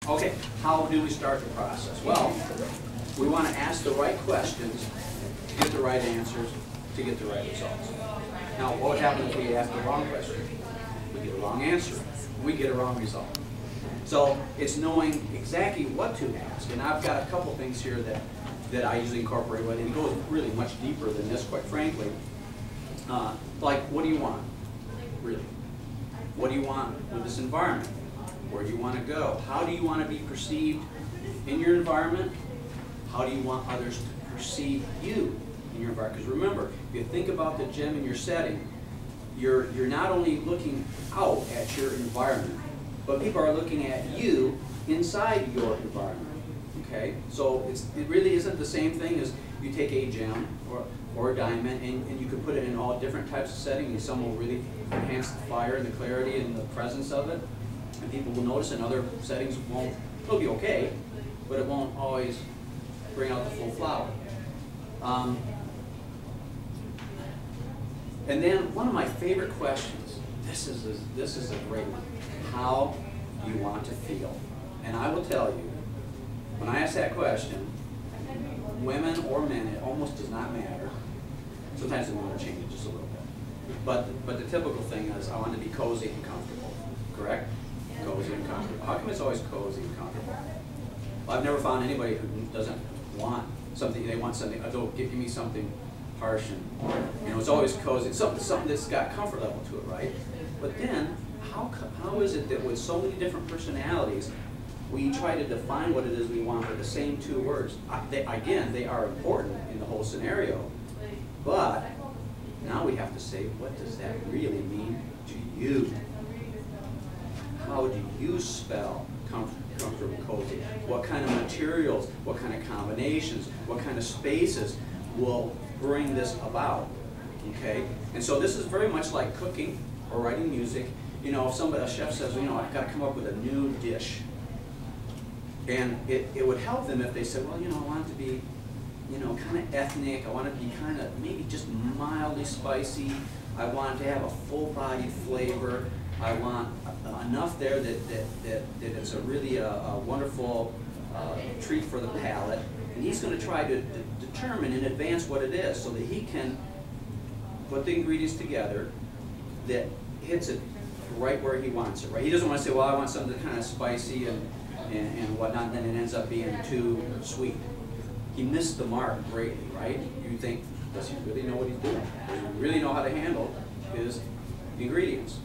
Okay, how do we start the process? Well, we want to ask the right questions to get the right answers, to get the right results. Now, what would happen if we ask the wrong question? We get a wrong answer. We get a wrong result. So it's knowing exactly what to ask. And I've got a couple things here that I usually incorporate with, and it goes really much deeper than this, quite frankly. Like, what do you want, really? What do you want with this environment? Where do you want to go? How do you want to be perceived in your environment? How do you want others to perceive you in your environment? Because remember, if you think about the gym in your setting, you're not only looking out at your environment, but people are looking at you inside your environment. Okay? So it really isn't the same thing as you take a gem or a diamond and you can put it in all different types of settings, and some will really enhance the fire and the clarity and the presence of it. And people will notice, in other settings won't. It'll be okay, but it won't always bring out the full flower. And then one of my favorite questions, this is a great one. How do you want to feel? And I will tell you, when I ask that question, women or men, it almost does not matter. Sometimes the women change it just a little bit. But the typical thing is, I want to be cozy and comfortable. Correct? Cozy and comfortable. How come it's always cozy and comfortable? Well, I've never found anybody who doesn't want something. They want something. Don't give me something harsh, and it's always cozy. It's something that's got comfort level to it, right? But then, how is it that with so many different personalities, we try to define what it is we want with the same two words? Again, they are important in the whole scenario, but now we have to say, what does that really mean to you? How do you spell comfortable and cozy? What kind of materials, what kind of combinations, what kind of spaces will bring this about? Okay? And so this is very much like cooking or writing music. If a chef says, I've got to come up with a new dish. And it would help them if they said, well, I want it to be, kind of ethnic. I want it to be kind of maybe just mildly spicy. I want it to have a full-bodied flavor. I want enough there that it's a really a wonderful treat for the palate. And he's going to try to determine in advance what it is so that he can put the ingredients together that hits it right where he wants it, right? He doesn't want to say, well, I want something kind of spicy and whatnot, and then it ends up being too sweet. He missed the mark greatly, right? You think, does he really know what he's doing? Does he really know how to handle his ingredients?